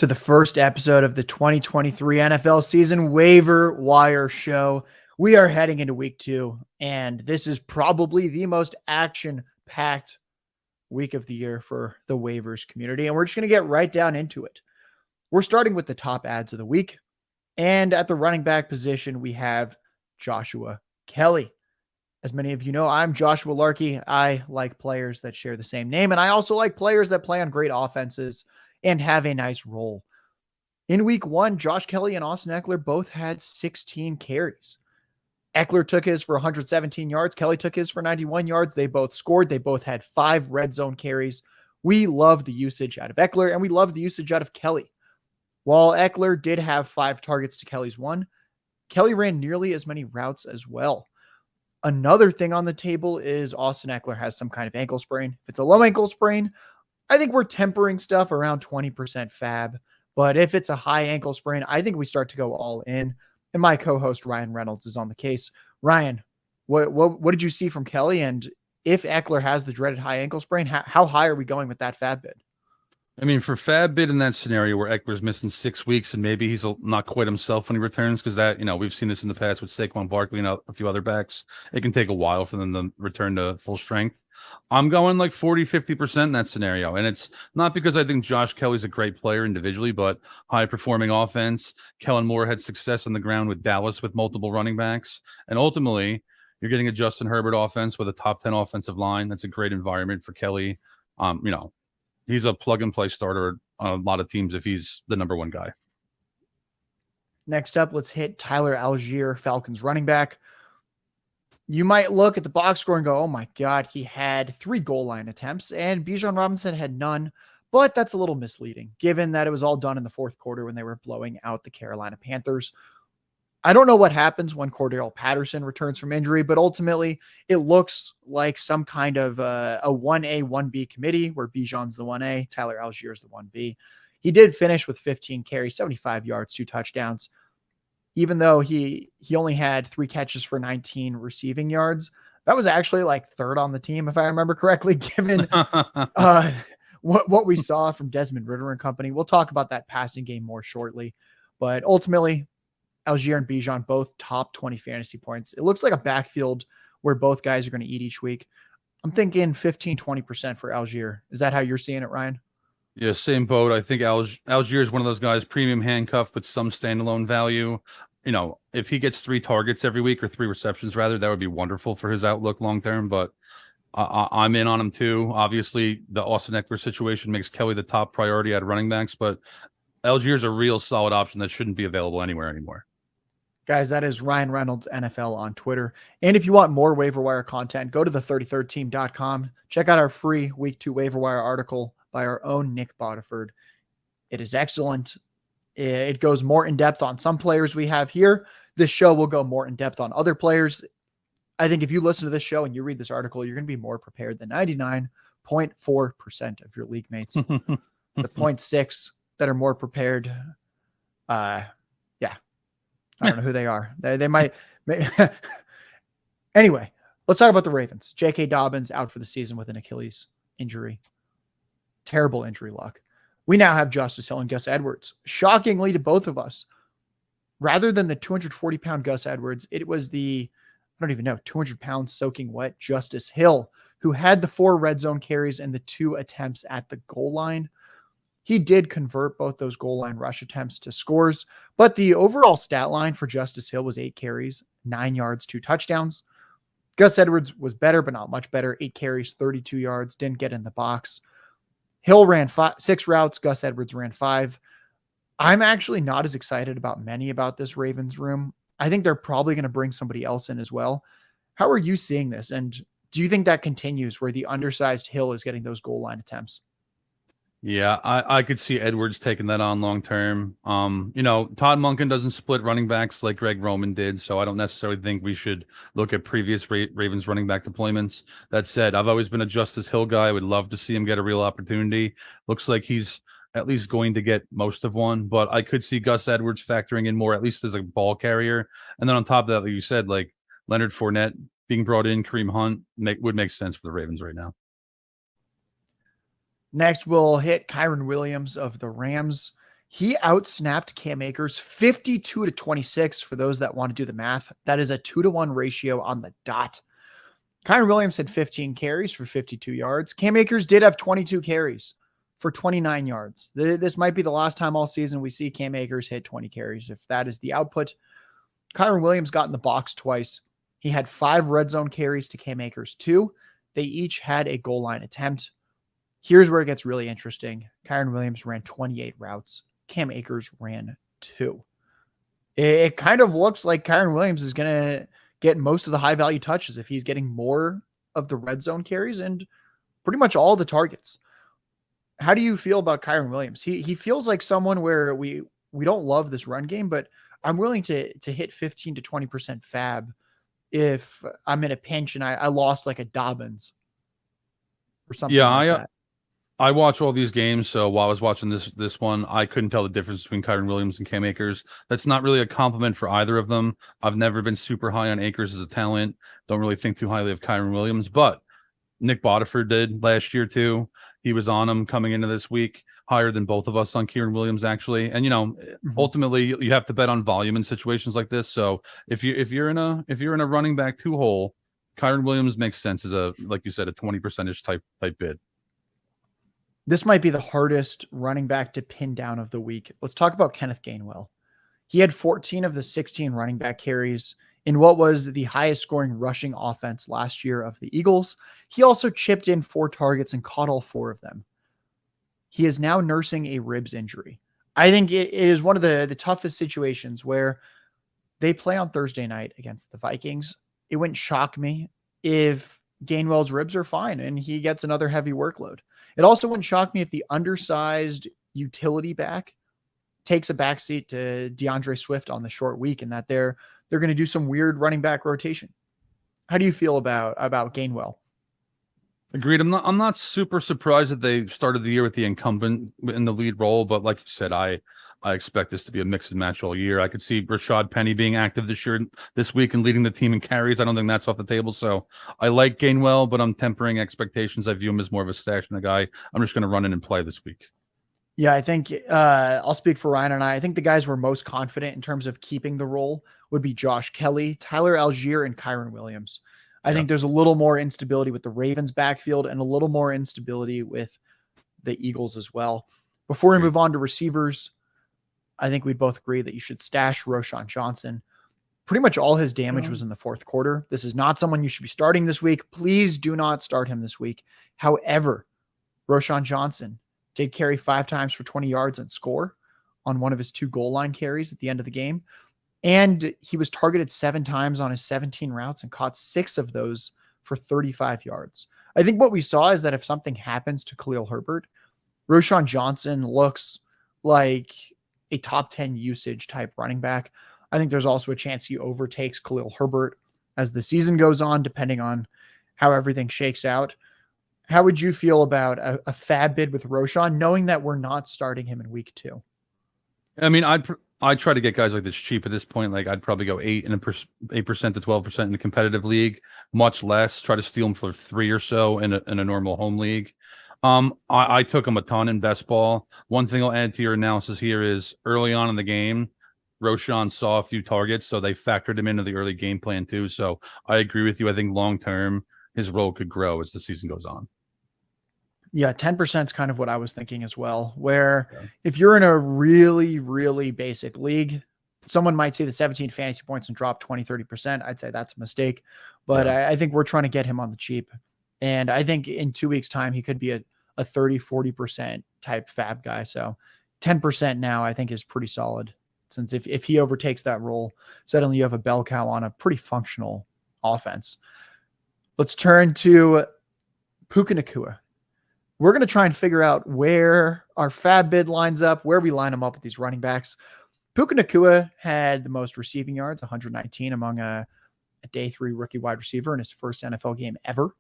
to the first episode of the 2023 NFL season waiver wire show. We are heading into week 2, and this is probably the most action-packed week of the year for the waivers community, and we're just going to get right down into it. We're starting with the top ads of the week, and at the running back position, we have Joshua Kelley. As many of you know, I'm Joshua Larky. I like players that share the same name, and I also like players that play on great offenses and have a nice role. In week 1, Josh Kelley and Austin Ekeler both had 16 carries. Ekeler took his for 117 yards. Kelley took his for 91 yards. They both scored. They both had 5 red zone carries. We love the usage out of Ekeler, and we love the usage out of Kelley. While Ekeler did have 5 targets to Kelley's 1, Kelley ran nearly as many routes as well. Another thing on the table is Austin Ekeler has some kind of ankle sprain. If it's a low ankle sprain, I think we're tempering stuff around 20% fab. But if it's a high ankle sprain, I think we start to go all in. And my co-host Ryan Reynolds is on the case. Ryan, what did you see from Kelley? And if Ekeler has the dreaded high ankle sprain, how high are we going with that fab bid? I mean, for fab bid in that scenario where Eckler's missing 6 weeks and maybe he's not quite himself when he returns, because that, we've seen this in the past with Saquon Barkley and a few other backs. It can take a while for them to return to full strength. I'm going like 40-50% in that scenario. And it's not because I think Josh Kelley's a great player individually, but high-performing offense. Kellen Moore had success on the ground with Dallas with multiple running backs. And ultimately, you're getting a Justin Herbert offense with a top 10 offensive line. That's a great environment for Kelley. He's a plug-and-play starter on a lot of teams if he's the number one guy. Next up, let's hit Tyler Algier, Falcons running back. You might look at the box score and go, oh my God, he had 3 goal line attempts and Bijan Robinson had none, but that's a little misleading given that it was all done in the fourth quarter when they were blowing out the Carolina Panthers. I don't know what happens when Cordell Patterson returns from injury, but ultimately it looks like some kind of a 1A, 1B committee where Bijan's the 1A, Tyler Algier's the 1B. He did finish with 15 carries, 75 yards, 2 touchdowns. Even though he only had 3 catches for 19 receiving yards, that was actually like 3rd on the team, if I remember correctly, given what we saw from Desmond Ridder and company. We'll talk about that passing game more shortly. But ultimately, Algier and Bijan both top 20 fantasy points. It looks like a backfield where both guys are going to eat each week. I'm thinking 15-20% for Algier. Is that how you're seeing it, Ryan? Yeah, same boat. I think Algier is one of those guys, premium handcuff, but some standalone value. If he gets 3 targets every week or 3 receptions, rather, that would be wonderful for his outlook long term. But I'm in on him too. Obviously, the Austin Ekeler situation makes Kelley the top priority at running backs, but Algier's a real solid option that shouldn't be available anywhere anymore. Guys, that is Ryan Reynolds NFL on Twitter. And if you want more waiver wire content, go to the33rdteam.com. Check out our free week 2 waiver wire article by our own Nick Bodiford. It is excellent. It goes more in depth on some players we have here. This show will go more in depth on other players. I think if you listen to this show and you read this article, you're going to be more prepared than 99.4% of your league mates. The 0.6 that are more prepared. I don't know who they are. They might. Anyway, let's talk about the Ravens. J.K. Dobbins out for the season with an Achilles injury. Terrible injury luck. We now have Justice Hill and Gus Edwards. Shockingly to both of us, rather than the 240-pound Gus Edwards, it was the, 200-pound soaking wet Justice Hill, who had the 4 red zone carries and the 2 attempts at the goal line. He did convert both those goal line rush attempts to scores, but the overall stat line for Justice Hill was 8 carries, 9 yards, 2 touchdowns. Gus Edwards was better, but not much better. 8 carries, 32 yards, didn't get in the box. Hill ran 6 routes. Gus Edwards ran 5. I'm actually not as excited about this Ravens room. I think they're probably going to bring somebody else in as well. How are you seeing this? And do you think that continues where the undersized Hill is getting those goal line attempts? Yeah, I could see Edwards taking that on long term. Todd Monken doesn't split running backs like Greg Roman did, so I don't necessarily think we should look at previous Ravens running back deployments. That said, I've always been a Justice Hill guy. I would love to see him get a real opportunity. Looks like he's at least going to get most of one, but I could see Gus Edwards factoring in more, at least as a ball carrier. And then on top of that, like you said, like Leonard Fournette being brought in, Kareem Hunt would make sense for the Ravens right now. Next, we'll hit Kyren Williams of the Rams. He outsnapped Cam Akers 52-26 for those that want to do the math. That is a 2-to-1 ratio on the dot. Kyren Williams had 15 carries for 52 yards. Cam Akers did have 22 carries for 29 yards. This might be the last time all season we see Cam Akers hit 20 carries. If that is the output, Kyren Williams got in the box twice. He had 5 red zone carries to Cam Akers 2. They each had a goal line attempt. Here's where it gets really interesting. Kyren Williams ran 28 routes. Cam Akers ran 2. It kind of looks like Kyren Williams is going to get most of the high value touches if he's getting more of the red zone carries and pretty much all the targets. How do you feel about Kyren Williams? He feels like someone where we don't love this run game, but I'm willing to hit 15 to 20% fab if I'm in a pinch and I lost like a Dobbins or something like that. I watch all these games, so while I was watching this one, I couldn't tell the difference between Kyren Williams and Cam Akers. That's not really a compliment for either of them. I've never been super high on Akers as a talent. Don't really think too highly of Kyren Williams, but Nick Botiford did last year too. He was on him coming into this week, higher than both of us on Kyren Williams actually. And ultimately you have to bet on volume in situations like this. So if you're in a running back 2 hole, Kyren Williams makes sense as a, like you said, a 20% type bid. This might be the hardest running back to pin down of the week. Let's talk about Kenneth Gainwell. He had 14 of the 16 running back carries in what was the highest scoring rushing offense last year of the Eagles. He also chipped in 4 targets and caught all 4 of them. He is now nursing a ribs injury. I think it is one of the toughest situations where they play on Thursday night against the Vikings. It wouldn't shock me if Gainwell's ribs are fine and he gets another heavy workload. It also wouldn't shock me if the undersized utility back takes a backseat to DeAndre Swift on the short week and that they're going to do some weird running back rotation. How do you feel about Gainwell? Agreed. I'm not super surprised that they started the year with the incumbent in the lead role, but like you said, I expect this to be a mix and match all year. I could see Rashad Penny being active this week and leading the team in carries. I don't think that's off the table. So I like Gainwell, but I'm tempering expectations. I view him as more of a stash than a guy I'm just going to run in and play this week. Yeah, I think I'll speak for Ryan and I think the guys we're most confident in terms of keeping the role would be Josh Kelley, Tyler Algier, and Kyren Williams. I think there's a little more instability with the Ravens backfield and a little more instability with the Eagles as well. Before we move on to receivers, I think we'd both agree that you should stash Roschon Johnson. Pretty much all his damage was in the 4th quarter. This is not someone you should be starting this week. Please do not start him this week. However, Roschon Johnson did carry 5 times for 20 yards and score on one of his 2 goal line carries at the end of the game. And he was targeted 7 times on his 17 routes and caught 6 of those for 35 yards. I think what we saw is that if something happens to Khalil Herbert, Roschon Johnson looks like a top 10 usage type running back. I think there's also a chance he overtakes Khalil Herbert as the season goes on, depending on how everything shakes out. How would you feel about a fab bid with Roschon, knowing that we're not starting him in week 2? I mean, I try to get guys like this cheap at this point. Like I'd probably go 8% to 12% in a competitive league, much less. Try to steal them for 3 or so in a normal home league. I took him a ton in best ball. One thing I'll add to your analysis here is early on in the game, Roschon saw a few targets, so they factored him into the early game plan too. So I agree with you. I think long term his role could grow as the season goes on. Yeah, 10% is kind of what I was thinking as well, where if you're in a really, really basic league, someone might see the 17 fantasy points and drop 20, 30%. I'd say that's a mistake, but I think we're trying to get him on the cheap. And I think in 2 weeks time, he could be a 30, 40% type fab guy. So 10% now I think is pretty solid, since if he overtakes that role, suddenly you have a bell cow on a pretty functional offense. Let's turn to Puka Nacua. We're going to try and figure out where our fab bid lines up, where we line them up with these running backs. Puka Nacua had the most receiving yards, 119, among a day 3 rookie wide receiver in his first NFL game ever.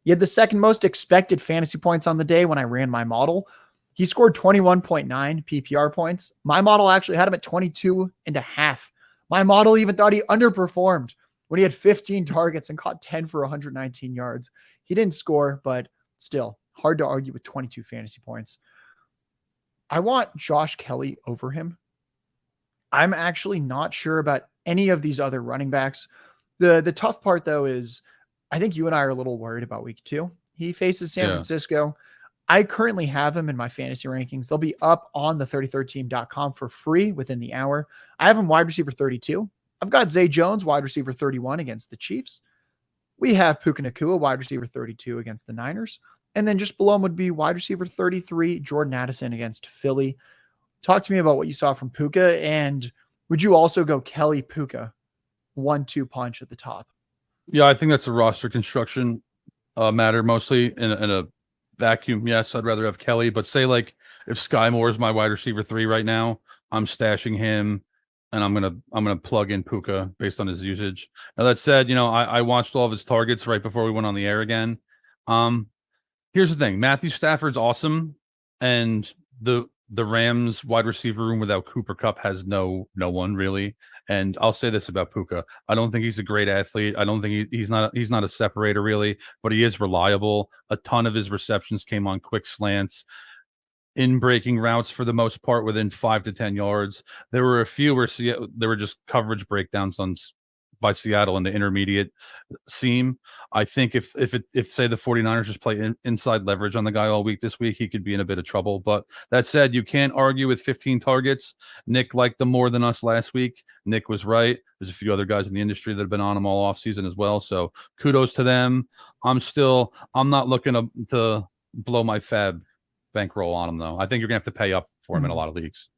He had the 2nd most expected fantasy points on the day when I ran my model. He scored 21.9 PPR points. My model actually had him at 22.5. My model even thought he underperformed when he had 15 targets and caught 10 for 119 yards. He didn't score, but still hard to argue with 22 fantasy points. I want Josh Kelley over him. I'm actually not sure about any of these other running backs. The tough part though is I think you and I are a little worried about week 2. He faces San Yeah. Francisco. I currently have him in my fantasy rankings. They'll be up on the 33team.com for free within the hour. I have him wide receiver 32. I've got Zay Jones, wide receiver 31 against the Chiefs. We have Puka Nacua, wide receiver 32 against the Niners. And then just below him would be wide receiver 33, Jordan Addison against Philly. Talk to me about what you saw from Puka. And would you also go Kelley Puka 1-2 punch at the top? Yeah, I think that's a roster construction matter mostly in a vacuum. Yes, I'd rather have Kelley, but say like if Sky Moore is my wide receiver 3 right now, I'm stashing him and I'm gonna plug in Puka based on his usage. Now that said, I watched all of his targets right before we went on the air again. Here's the thing: Matthew Stafford's awesome, and the Rams wide receiver room without Cooper Kupp has no one really. And I'll say this about Puka: I don't think he's a great athlete. I don't think he's not a separator really, but he is reliable. A ton of his receptions came on quick slants, in breaking routes for the most part within 5 to 10 yards. There were a few where there were just coverage breakdowns by Seattle in the intermediate seam. I think if say the 49ers just play inside leverage on the guy all week this week, he could be in a bit of trouble. But that said, you can't argue with 15 targets. Nick liked them more than us last week. Nick was right. There's a few other guys in the industry that have been on him all offseason as well. So kudos to them. I'm not looking to blow my fab bankroll on him though. I think you're gonna have to pay up for him in a lot of leagues.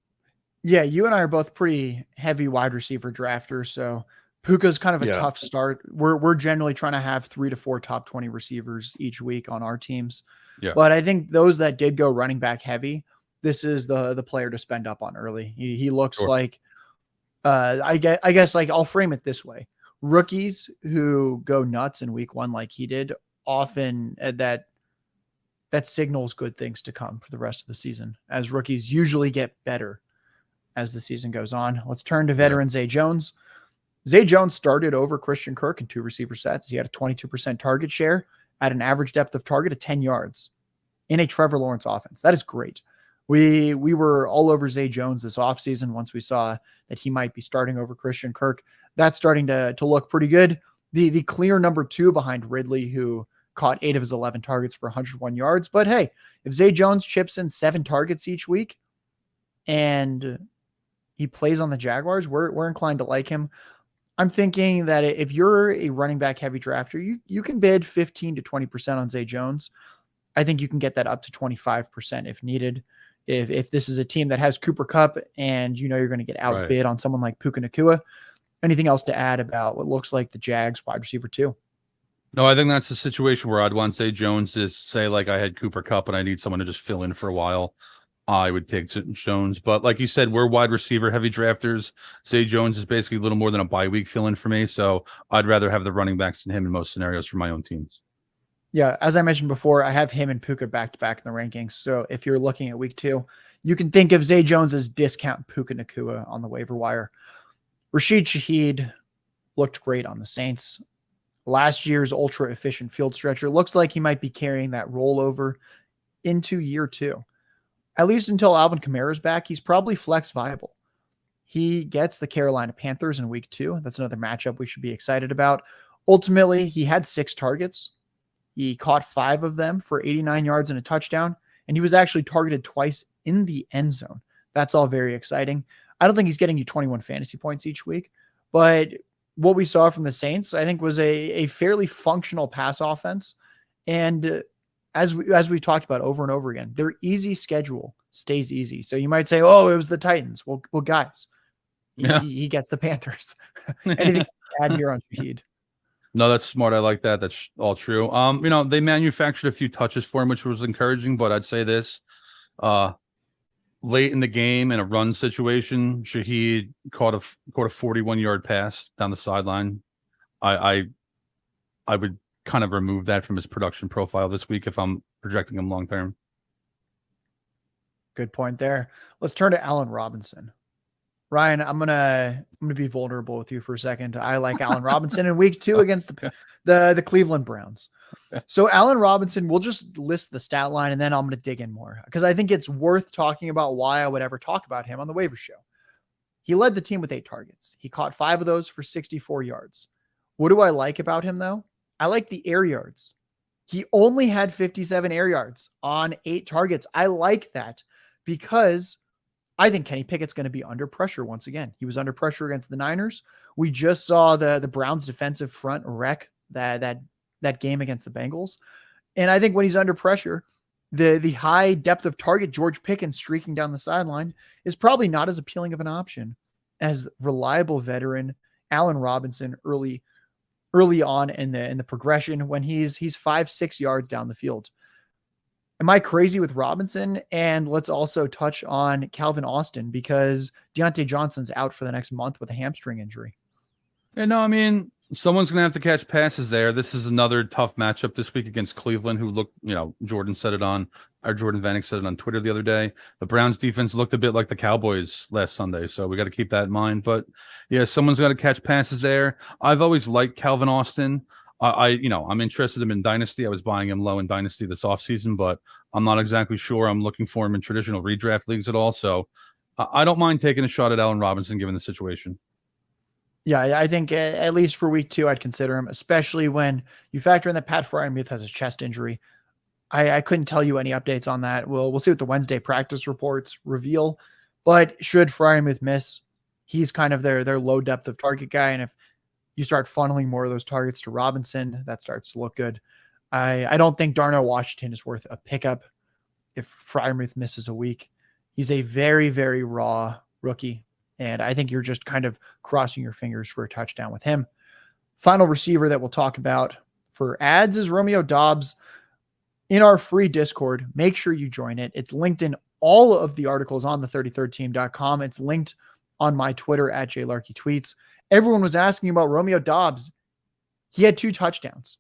Yeah, you and I are both pretty heavy wide receiver drafters, so Puka's kind of a tough start. We're generally trying to have 3 to 4 top 20 receivers each week on our teams. Yeah. But I think those that did go running back heavy, this is the player to spend up on early. He looks like I guess like I'll frame it this way. Rookies who go nuts in week 1 like he did, often that signals good things to come for the rest of the season, as rookies usually get better as the season goes on. Let's turn to veteran Zay Jones. Zay Jones started over Christian Kirk in 2 receiver sets. He had a 22% target share at an average depth of target of 10 yards in a Trevor Lawrence offense. That is great. We were all over Zay Jones this offseason once we saw that he might be starting over Christian Kirk. That's starting to look pretty good. The clear number 2 behind Ridley, who caught 8 of his 11 targets for 101 yards. But hey, if Zay Jones chips in 7 targets each week and he plays on the Jaguars, we're inclined to like him. I'm thinking that if you're a running back heavy drafter, you can bid 15 to 20% on Zay Jones. I think you can get that up to 25% if needed. If this is a team that has Cooper Kupp and you're going to get outbid on someone like Puka Nacua. Anything else to add about what looks like the Jags wide receiver 2? No, I think that's the situation where I'd want Zay Jones to say like I had Cooper Kupp and I need someone to just fill in for a while. I would take Jones. But like you said, we're wide receiver heavy drafters. Zay Jones is basically a little more than a bye week fill in for me. So I'd rather have the running backs than him in most scenarios for my own teams. Yeah, as I mentioned before, I have him and Puka back-to-back in the rankings. So if you're looking at week 2, you can think of Zay Jones as discount Puka Nacua on the waiver wire. Rashid Shaheed looked great on the Saints. Last year's ultra-efficient field stretcher looks like he might be carrying that rollover into year 2. At least until Alvin Kamara's back, he's probably flex viable. He gets the Carolina Panthers in week 2. That's another matchup we should be excited about. Ultimately, he had 6 targets. He caught 5 of them for 89 yards and a touchdown, and he was actually targeted twice in the end zone. That's all very exciting. I don't think he's getting you 21 fantasy points each week, but what we saw from the Saints, I think, was a fairly functional pass offense. And as we talked about over and over again, their easy schedule stays easy. So you might say, oh, it was the Titans. Well, guys, he gets the Panthers. Anything to add here on Shaheed? No, that's smart. I like that. That's all true. They manufactured a few touches for him, which was encouraging, but I'd say this, late in the game in a run situation, Shaheed caught a 41-yard pass down the sideline. I would kind of remove that from his production profile this week if I'm projecting him long term. Good point there. Let's turn to Allen Robinson. Ryan, I'm gonna be vulnerable with you for a second. I like Allen Robinson in week 2 against the Cleveland Browns. So Allen Robinson, we'll just list the stat line and then I'm gonna dig in more because I think it's worth talking about why I would ever talk about him on the waiver show. He led the team with 8 targets. He caught 5 of those for 64 yards. What do I like about him though? I like the air yards. He only had 57 air yards on 8 targets. I like that because I think Kenny Pickett's going to be under pressure once again. He was under pressure against the Niners. We just saw the Browns defensive front wreck that game against the Bengals. And I think when he's under pressure, the high depth of target George Pickens streaking down the sideline is probably not as appealing of an option as reliable veteran Allen Robinson early on in the progression when he's 5-6 yards down the field. Am I crazy with Robinson? And let's also touch on Calvin Austin because Deontay Johnson's out for the next month with a hamstring injury. Yeah, no, I mean, someone's going to have to catch passes there. This is another tough matchup this week against Cleveland, who looked, Jordan Vanek said it on Twitter the other day. The Browns defense looked a bit like the Cowboys last Sunday, so we got to keep that in mind. But yeah, someone's got to catch passes there. I've always liked Calvin Austin. I'm interested in him in Dynasty. I was buying him low in Dynasty this offseason, but I'm not exactly sure I'm looking for him in traditional redraft leagues at all. So I don't mind taking a shot at Allen Robinson given the situation. Yeah, I think at least for week 2, I'd consider him, especially when you factor in that Pat Freiermuth has a chest injury. I couldn't tell you any updates on that. We'll see what the Wednesday practice reports reveal. But should Freiermuth miss, he's kind of their low depth of target guy. And if you start funneling more of those targets to Robinson, that starts to look good. I don't think Darnell Washington is worth a pickup if Freiermuth misses a week. He's a very, very raw rookie. And I think you're just kind of crossing your fingers for a touchdown with him. Final receiver that we'll talk about for ads is Romeo Doubs in our free Discord. Make sure you join it. It's linked in all of the articles on the 33rdteam.com. It's linked on my Twitter at JLarkyTweets. Everyone was asking about Romeo Doubs. He had 2 touchdowns.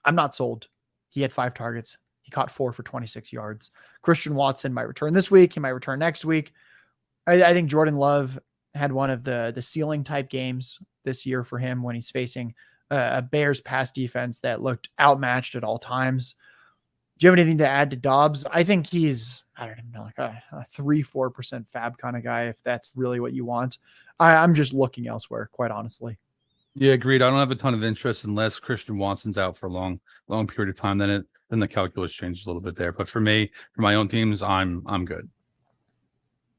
I'm not sold. He had 5 targets. He caught 4 for 26 yards. Christian Watson might return this week. He might return next week. I think Jordan Love had one of the ceiling type games this year for him when he's facing a Bears pass defense that looked outmatched at all times. Do you have anything to add to Doubs? I think he's, I don't even know, like a 3-4% fab kind of guy, if that's really what you want. I'm just looking elsewhere, quite honestly. Yeah, agreed. I don't have a ton of interest unless Christian Watson's out for a long period of time. Then the calculus changes a little bit there. But for me, for my own teams, I'm good.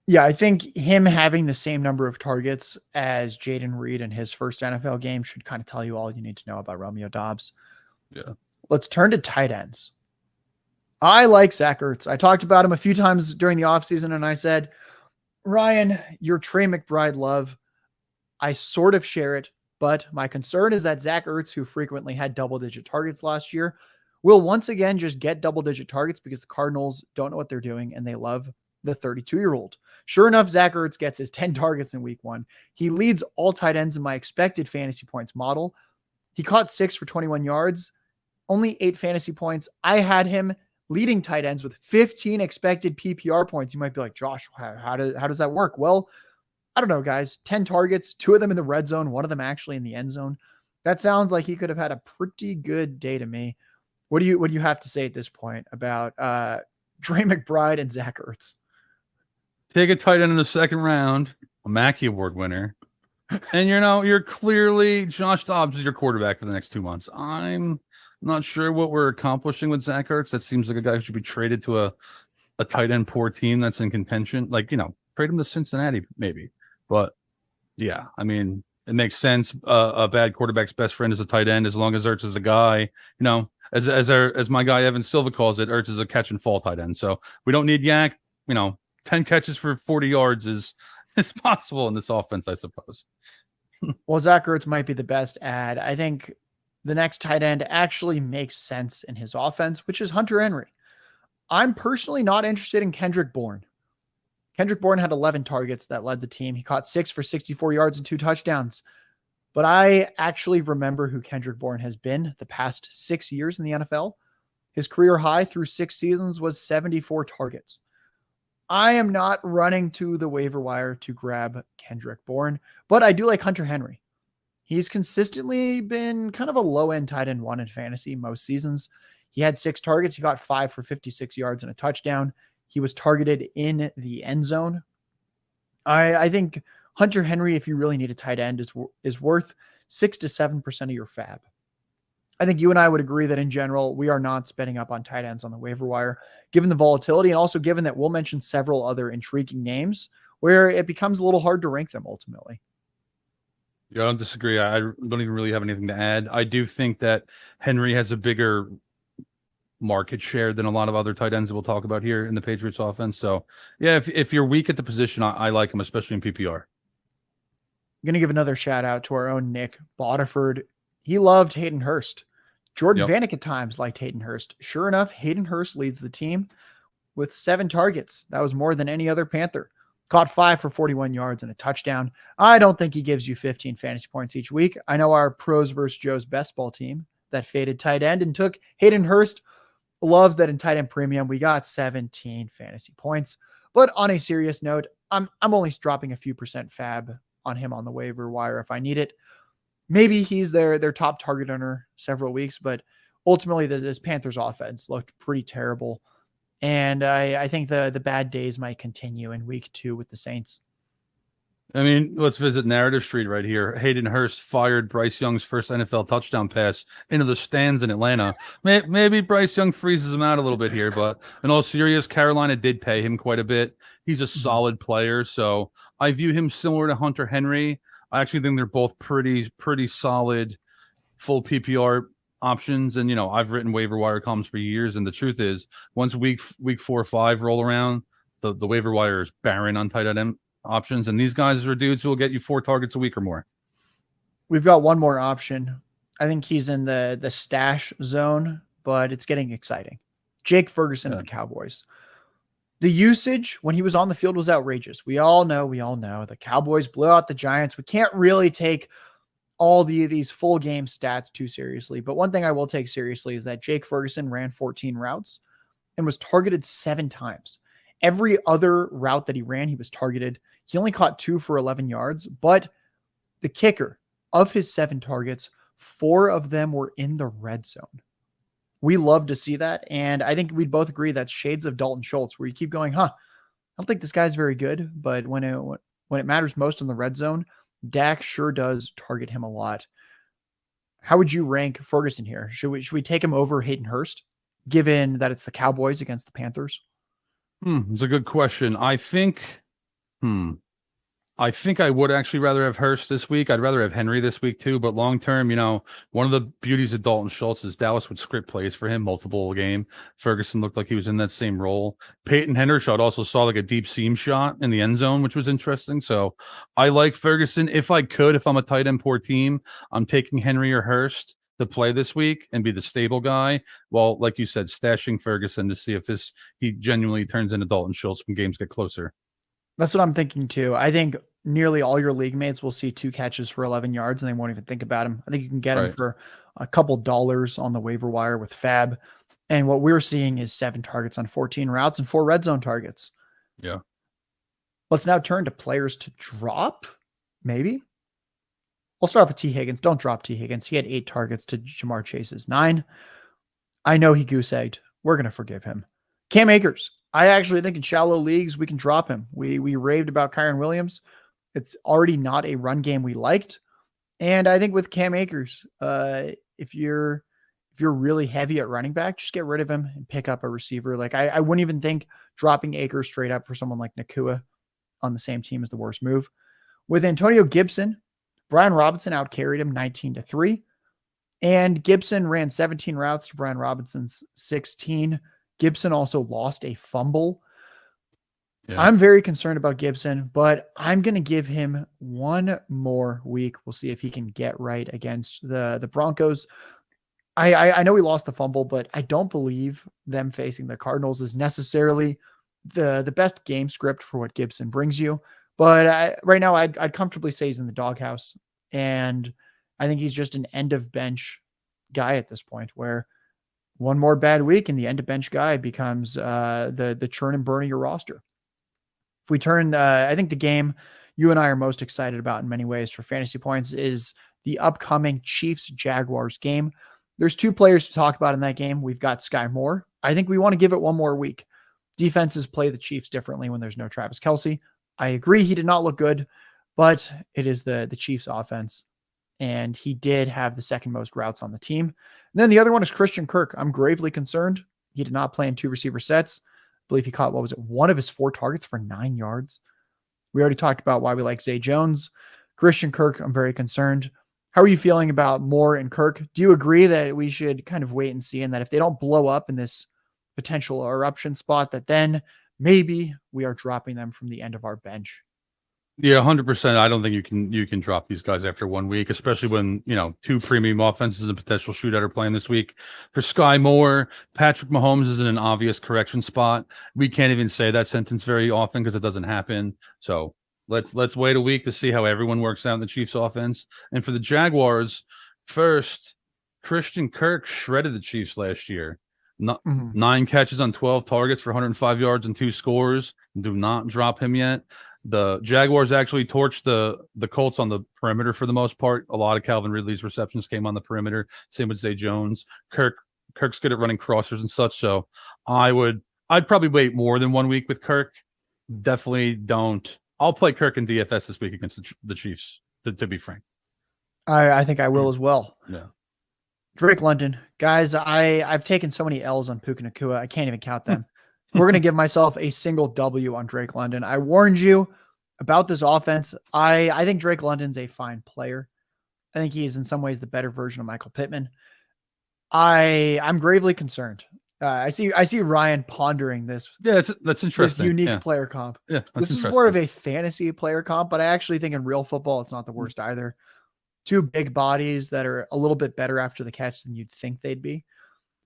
Yeah, I think him having the same number of targets as Jaden Reed in his first NFL game should kind of tell you all you need to know about Romeo Doubs. Yeah. Let's turn to tight ends. I like Zach Ertz. I talked about him a few times during the offseason, and I said, Ryan, your Trey McBride love, I sort of share it, but my concern is that Zach Ertz, who frequently had double-digit targets last year, will once again just get double-digit targets because the Cardinals don't know what they're doing, and they love the 32-year-old. Sure enough, Zach Ertz gets his 10 targets in week 1. He leads all tight ends in my expected fantasy points model. He caught 6 for 21 yards, only 8 fantasy points. I had him leading tight ends with 15 expected PPR points. You might be like, Josh, how does that work? Well, I don't know, guys. 10 targets, 2 of them in the red zone, 1 of them actually in the end zone. That sounds like he could have had a pretty good day to me. What do you have to say at this point about Trey McBride and Zach Ertz? Take a tight end in the second round, a Mackey Award winner, and you're clearly Josh Dobbs is your quarterback for the next 2 months. I'm not sure what we're accomplishing with Zach Ertz. That seems like a guy who should be traded to a tight end poor team that's in contention. Trade him to Cincinnati maybe. But yeah, I mean, it makes sense. A bad quarterback's best friend is a tight end. As long as Ertz is a guy, as my guy Evan Silva calls it, Ertz is a catch and fall tight end. So we don't need Yak. 10 catches for 40 yards is possible in this offense, I suppose. Well, Zach Ertz might be the best ad. I think the next tight end actually makes sense in his offense, which is Hunter Henry. I'm personally not interested in Kendrick Bourne. Kendrick Bourne had 11 targets that led the team. He caught 6 for 64 yards and 2 touchdowns. But I actually remember who Kendrick Bourne has been the past 6 years in the NFL. His career high through 6 seasons was 74 targets. I am not running to the waiver wire to grab Kendrick Bourne, but I do like Hunter Henry. He's consistently been kind of a low-end tight end one in fantasy most seasons. He had 6 targets. He got 5 for 56 yards and a touchdown. He was targeted in the end zone. I think Hunter Henry, if you really need a tight end, is worth 6 to 7% of your fab. I think you and I would agree that in general, we are not spending up on tight ends on the waiver wire, given the volatility and also given that we'll mention several other intriguing names where it becomes a little hard to rank them ultimately. Yeah, I don't disagree. I don't even really have anything to add. I do think that Henry has a bigger market share than a lot of other tight ends that we'll talk about here in the Patriots offense. So, yeah, if you're weak at the position, I like him, especially in PPR. I'm going to give another shout out to our own Nick Bodiford. He loved Hayden Hurst. Jordan Vanek at times liked Hayden Hurst. Sure enough, Hayden Hurst leads the team with 7 targets. That was more than any other Panther. Caught 5 for 41 yards and a touchdown. I don't think he gives you 15 fantasy points each week. I know our Pros versus Joe's Best Ball team that faded tight end and took Hayden Hurst loves that in tight end premium. We got 17 fantasy points. But on a serious note, I'm only dropping a few percent fab on him on the waiver wire if I need it. Maybe he's their top target owner several weeks, but ultimately this Panthers offense looked pretty terrible. And I think the bad days might continue in week 2 with the Saints. I mean, let's visit Narrative Street right here. Hayden Hurst fired Bryce Young's first NFL touchdown pass into the stands in Atlanta. Maybe Bryce Young freezes him out a little bit here, but in all seriousness, Carolina did pay him quite a bit. He's a solid player, so I view him similar to Hunter Henry. I actually think they're both pretty solid full PPR options. And, I've written waiver wire columns for years. And the truth is, once week 4 or 5 roll around, the waiver wire is barren on tight end options. And these guys are dudes who will get you 4 targets a week or more. We've got one more option. I think he's in the stash zone, but it's getting exciting. Jake Ferguson of the Cowboys. The usage when he was on the field was outrageous. We all know the Cowboys blew out the Giants. We can't really take all these full game stats too seriously. But one thing I will take seriously is that Jake Ferguson ran 14 routes and was targeted 7 times. Every other route that he ran, he was targeted. He only caught 2 for 11 yards, but the kicker, of his 7 targets, 4 of them were in the red zone. We love to see that. And I think we'd both agree that's shades of Dalton Schultz, where you keep going, I don't think this guy's very good, but when it matters most in the red zone, Dak sure does target him a lot. How would you rank Ferguson here? Should we take him over Hayden Hurst, given that it's the Cowboys against the Panthers? It's a good question. I think I would actually rather have Hurst this week. I'd rather have Henry this week too. But long term, one of the beauties of Dalton Schultz is Dallas would script plays for him multiple game. Ferguson looked like he was in that same role. Peyton Hendershot also saw like a deep seam shot in the end zone, which was interesting. So I like Ferguson. If I'm a tight end poor team, I'm taking Henry or Hurst to play this week and be the stable guy. Well, like you said, stashing Ferguson to see if he genuinely turns into Dalton Schultz when games get closer. That's what I'm thinking too. I think nearly all your league mates will see 2 catches for 11 yards and they won't even think about him. I think you can get him for a couple dollars on the waiver wire with fab. And what we're seeing is 7 targets on 14 routes and 4 red zone targets. Yeah. Let's now turn to players to drop. Maybe. I'll start off with T. Higgins. Don't drop T. Higgins. He had 8 targets to Jamar Chase's 9. I know he goose egged. We're going to forgive him. Cam Akers. I actually think in shallow leagues, we can drop him. We raved about Kyron Williams. It's already not a run game we liked. And I think with Cam Akers, if you're really heavy at running back, just get rid of him and pick up a receiver. Like I wouldn't even think dropping Akers straight up for someone like Nacua on the same team is the worst move. With Antonio Gibson, Brian Robinson outcarried him 19-3. And Gibson ran 17 routes to Brian Robinson's 16. Gibson also lost a fumble. Yeah. I'm very concerned about Gibson, but I'm going to give him one more week. We'll see if he can get right against the Broncos. I know he lost the fumble, but I don't believe them facing the Cardinals is necessarily the best game script for what Gibson brings you. But right now, I'd comfortably say he's in the doghouse. And I think he's just an end of bench guy at this point, where one more bad week and the end of bench guy becomes the churn and burn of your roster. we turn, I think the game you and I are most excited about in many ways for fantasy points is the upcoming Chiefs-Jaguars game. There's two players to talk about in that game. We've got Sky Moore. I think we want to give it one more week. Defenses play the Chiefs differently when there's no Travis Kelce. I agree he did not look good, but it is the Chiefs offense. And he did have the second most routes on the team. And then the other one is Christian Kirk. I'm gravely concerned. He did not play in 2 receiver sets. I believe he caught, one of his 4 targets for 9 yards. We already talked about why we like Zay Jones. Christian Kirk, I'm very concerned. How are you feeling about Moore and Kirk? Do you agree that we should kind of wait and see, and that if they don't blow up in this potential eruption spot, that then maybe we are dropping them from the end of our bench? Yeah, 100%. I don't think you can drop these guys after 1 week, especially when 2 premium offenses and potential shootout are playing this week. For Sky Moore, Patrick Mahomes is in an obvious correction spot. We can't even say that sentence very often because it doesn't happen. So let's wait a week to see how everyone works out in the Chiefs offense. And for the Jaguars, first, Christian Kirk shredded the Chiefs last year. 9 catches on 12 targets for 105 yards and 2 scores. Do not drop him yet. The Jaguars actually torched the Colts on the perimeter for the most part. A lot of Calvin Ridley's receptions came on the perimeter. Same with Zay Jones. Kirk's good at running crossers and such. So I'd probably wait more than 1 week with Kirk. Definitely don't. I'll play Kirk in DFS this week against the Chiefs, to be frank. I think I will as well. Yeah. Drake London. Guys, I've taken so many L's on Puka Nacua. I can't even count them. We're going to give myself a single W on Drake London. I warned you about this offense. I think Drake London's a fine player. I think he is in some ways the better version of Michael Pittman. I'm gravely concerned. I see Ryan pondering this. Yeah, that's interesting. This unique player comp. Yeah, this is more of a fantasy player comp, but I actually think in real football, it's not the worst either. 2 big bodies that are a little bit better after the catch than you'd think they'd be.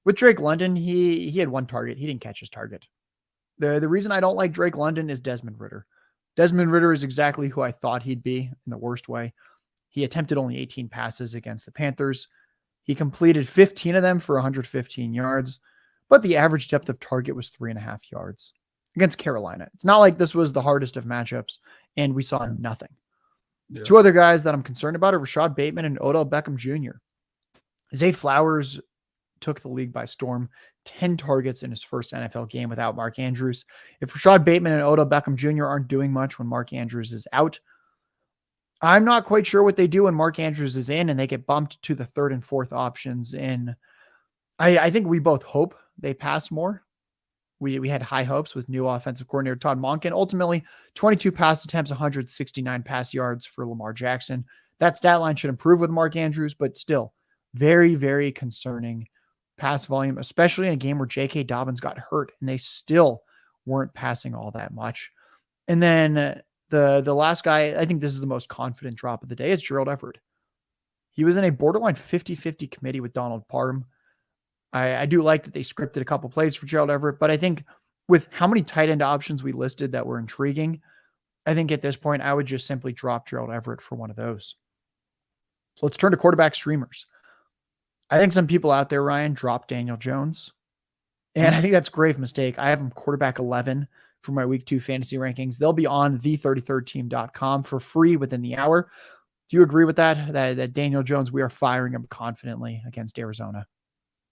With Drake London, he had 1 target. He didn't catch his target. The reason I don't like Drake London is Desmond Ridder. Desmond Ridder is exactly who I thought he'd be in the worst way. He attempted only 18 passes against the Panthers. He completed 15 of them for 115 yards, but the average depth of target was 3.5 yards against Carolina. It's not like this was the hardest of matchups, and we saw nothing. Yeah. 2 other guys that I'm concerned about are Rashad Bateman and Odell Beckham Jr. Zay Flowers took the league by storm, 10 targets in his first NFL game without Mark Andrews. If Rashad Bateman and Odell Beckham Jr. aren't doing much when Mark Andrews is out, I'm not quite sure what they do when Mark Andrews is in and they get bumped to the 3rd and 4th options. And I think we both hope they pass more. We had high hopes with new offensive coordinator Todd Monken. Ultimately, 22 pass attempts, 169 pass yards for Lamar Jackson. That stat line should improve with Mark Andrews, but still very, very concerning pass volume, especially in a game where J.K. Dobbins got hurt and they still weren't passing all that much. And then the last guy, I think this is the most confident drop of the day, is Gerald Everett. He was in a borderline 50-50 committee with Donald Parham. I do like that they scripted a couple plays for Gerald Everett, but I think with how many tight end options we listed that were intriguing, I think at this point I would just simply drop Gerald Everett for one of those. So let's turn to quarterback streamers. I think some people out there, Ryan, dropped Daniel Jones. And I think that's a grave mistake. I have him quarterback 11 for my week 2 fantasy rankings. They'll be on the33team.com for free within the hour. Do you agree with that? That Daniel Jones, we are firing him confidently against Arizona?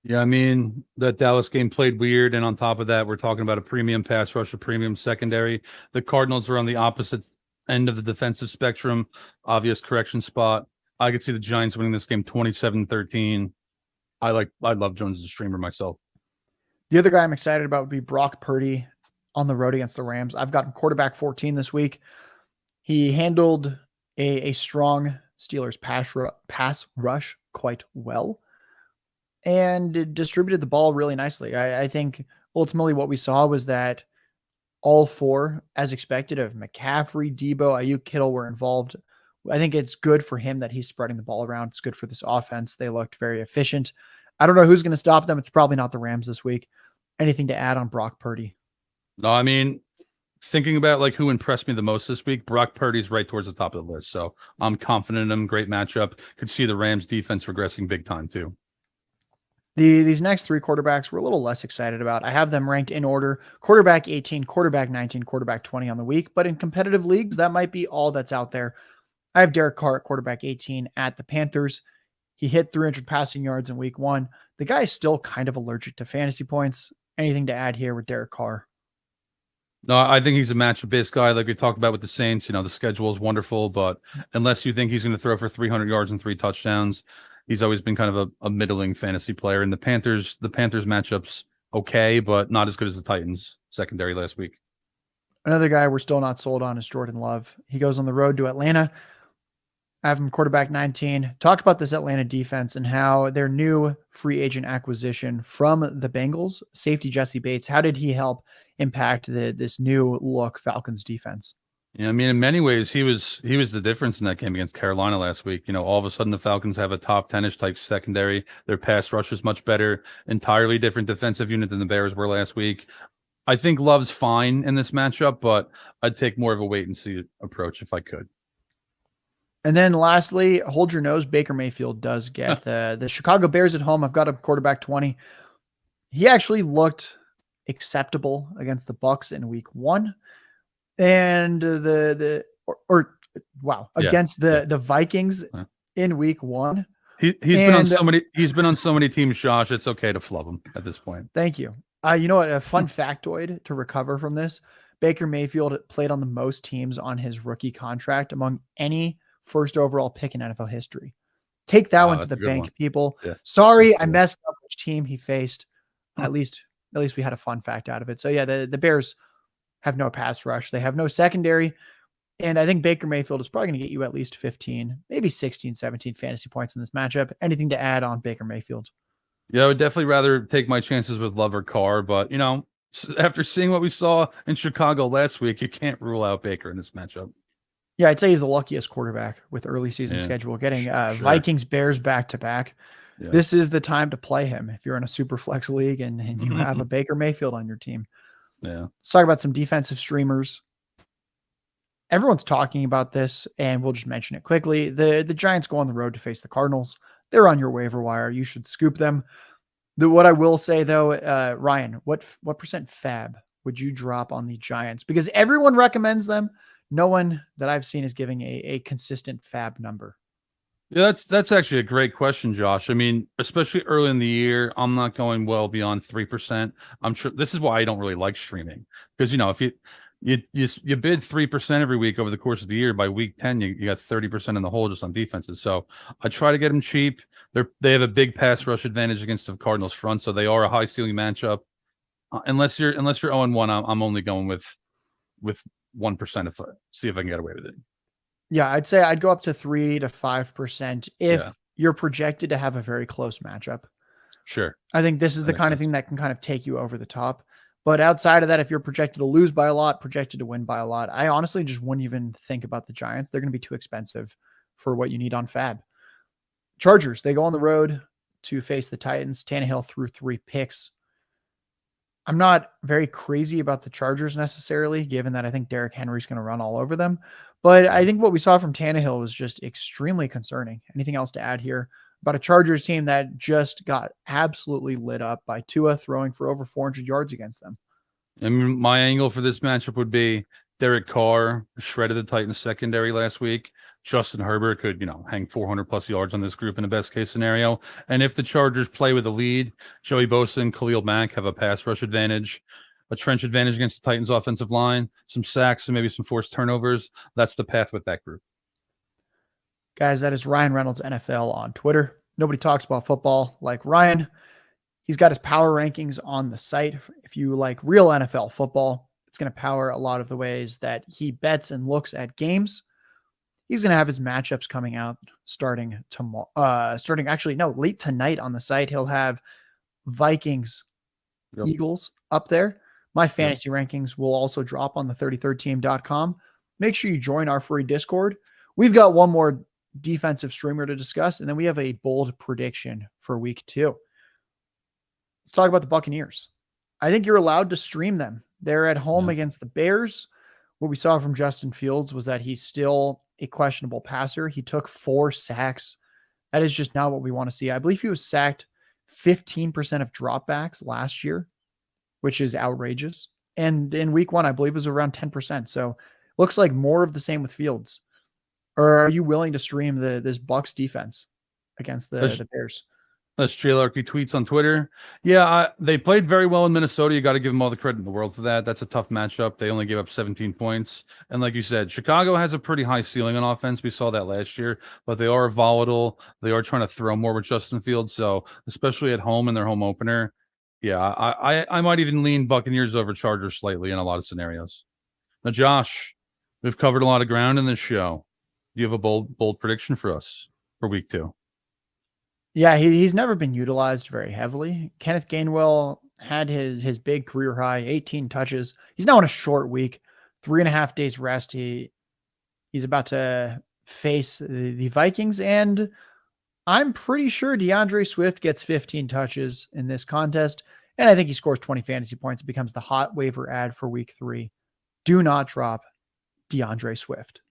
Yeah, I mean, that Dallas game played weird. And on top of that, we're talking about a premium pass rush, a premium secondary. The Cardinals are on the opposite end of the defensive spectrum. Obvious correction spot. I could see the Giants winning this game 27-13. I love Jones as a streamer myself. The other guy I'm excited about would be Brock Purdy on the road against the Rams. I've got him quarterback 14 this week. He handled a strong Steelers pass rush quite well and distributed the ball really nicely. I think ultimately what we saw was that all 4, as expected, of McCaffrey, Debo, Ayuk, Kittle were involved. I think it's good for him that he's spreading the ball around. It's good for this offense. They looked very efficient. I don't know who's going to stop them. It's probably not the Rams this week. Anything to add on Brock Purdy? No, I mean, thinking about like who impressed me the most this week, Brock Purdy's right towards the top of the list. So I'm confident in him. Great matchup. Could see the Rams defense regressing big time too. These next three quarterbacks we're a little less excited about. I have them ranked in order: quarterback 18, quarterback 19, quarterback 20 on the week. But in competitive leagues, that might be all that's out there. I have Derek Carr at quarterback 18 at the Panthers. He hit 300 passing yards in week 1. The guy is still kind of allergic to fantasy points. Anything to add here with Derek Carr? No, I think he's a matchup-based guy, like we talked about with the Saints. The schedule is wonderful, but unless you think he's going to throw for 300 yards and 3 touchdowns, he's always been kind of a middling fantasy player. And the Panthers matchups okay, but not as good as the Titans secondary last week. Another guy we're still not sold on is Jordan Love. He goes on the road to Atlanta. I have him quarterback 19. Talk about this Atlanta defense and how their new free agent acquisition from the Bengals, safety Jesse Bates, how did he help impact this new look Falcons defense? Yeah, I mean, in many ways, he was the difference in that game against Carolina last week. All of a sudden the Falcons have a top 10-ish type secondary. Their pass rush is much better. Entirely different defensive unit than the Bears were last week. I think Love's fine in this matchup, but I'd take more of a wait and see approach if I could. And then lastly, hold your nose. Baker Mayfield does get the Chicago Bears at home. I've got a quarterback 20. He actually looked acceptable against the Bucs in week 1. And against the Vikings in week 1. He's been on so many teams, Josh. It's okay to flub him at this point. Thank you. You know what? A fun factoid to recover from this: Baker Mayfield played on the most teams on his rookie contract among any first overall pick in NFL history. Take that one to the bank, people. Yeah. Sorry, I messed up which team he faced. At least we had a fun fact out of it. So yeah, the Bears have no pass rush. They have no secondary. And I think Baker Mayfield is probably going to get you at least 15, maybe 16, 17 fantasy points in this matchup. Anything to add on Baker Mayfield? Yeah, I would definitely rather take my chances with Love or Carr, but after seeing what we saw in Chicago last week, you can't rule out Baker in this matchup. Yeah, I'd say he's the luckiest quarterback with early season schedule, getting Vikings, Bears back-to-back. Yeah. This is the time to play him if you're in a super flex league and you have a Baker Mayfield on your team. Yeah. Let's talk about some defensive streamers. Everyone's talking about this, and we'll just mention it quickly. The Giants go on the road to face the Cardinals. They're on your waiver wire. You should scoop them. What I will say, though, Ryan, what percent fab would you drop on the Giants? Because everyone recommends them. No one that I've seen is giving a consistent fab number. Yeah, that's actually a great question, Josh. I mean, especially early in the year, I'm not going well beyond 3%. I'm sure this is why I don't really like streaming, because if you bid 3% every week over the course of the year, by week 10 you got 30% in the hole just on defenses. So I try to get them cheap. They have a big pass rush advantage against the Cardinals front, so they are a high ceiling matchup. Unless you're 0-1, I'm only going with 1% see if I can get away with it. Yeah, I'd say I'd go up to 3 to 5% if you're projected to have a very close matchup. Sure. I think this is the kind of thing that can kind of take you over the top. But outside of that, if you're projected to lose by a lot, projected to win by a lot, I honestly just wouldn't even think about the Giants. They're going to be too expensive for what you need on fab. Chargers, they go on the road to face the Titans. Tannehill threw 3 picks. I'm not very crazy about the Chargers necessarily, given that I think Derrick Henry's going to run all over them. But I think what we saw from Tannehill was just extremely concerning. Anything else to add here about a Chargers team that just got absolutely lit up by Tua throwing for over 400 yards against them? I mean, my angle for this matchup would be Derek Carr shredded the Titans secondary last week. Justin Herbert could, hang 400 plus yards on this group in the best case scenario. And if the Chargers play with a lead, Joey Bosa and Khalil Mack have a pass rush advantage, a trench advantage against the Titans offensive line, some sacks and maybe some forced turnovers. That's the path with that group. Guys, that is Ryan Reynolds NFL on Twitter. Nobody talks about football like Ryan. He's got his power rankings on the site. If you like real NFL football, it's going to power a lot of the ways that he bets and looks at games. He's going to have his matchups coming out starting tomorrow. Late tonight on the site. He'll have Vikings, Eagles up there. My fantasy rankings will also drop on the 33rdteam.com. Make sure you join our free Discord. We've got one more defensive streamer to discuss, and then we have a bold prediction for week 2. Let's talk about the Buccaneers. I think you're allowed to stream them. They're at home against the Bears. What we saw from Justin Fields was that he's still a questionable passer. He took 4 sacks. That is just not what we want to see. I believe he was sacked 15% of dropbacks last year, which is outrageous. And in week 1, I believe it was around 10%. So looks like more of the same with Fields. Or are you willing to stream this Bucs defense against the Bears? That's Josh Larky tweets on Twitter. Yeah, they played very well in Minnesota. You got to give them all the credit in the world for that. That's a tough matchup. They only gave up 17 points. And like you said, Chicago has a pretty high ceiling on offense. We saw that last year, but they are volatile. They are trying to throw more with Justin Fields. So especially at home in their home opener, yeah, I might even lean Buccaneers over Chargers slightly in a lot of scenarios. Now, Josh, we've covered a lot of ground in this show. Do you have a bold prediction for us for week 2? Yeah, he's never been utilized very heavily. Kenneth Gainwell had his big career high, 18 touches. He's now on a short week, 3.5 days rest. He's about to face the Vikings, and I'm pretty sure DeAndre Swift gets 15 touches in this contest, and I think he scores 20 fantasy points. It becomes the hot waiver ad for week 3. Do not drop DeAndre Swift.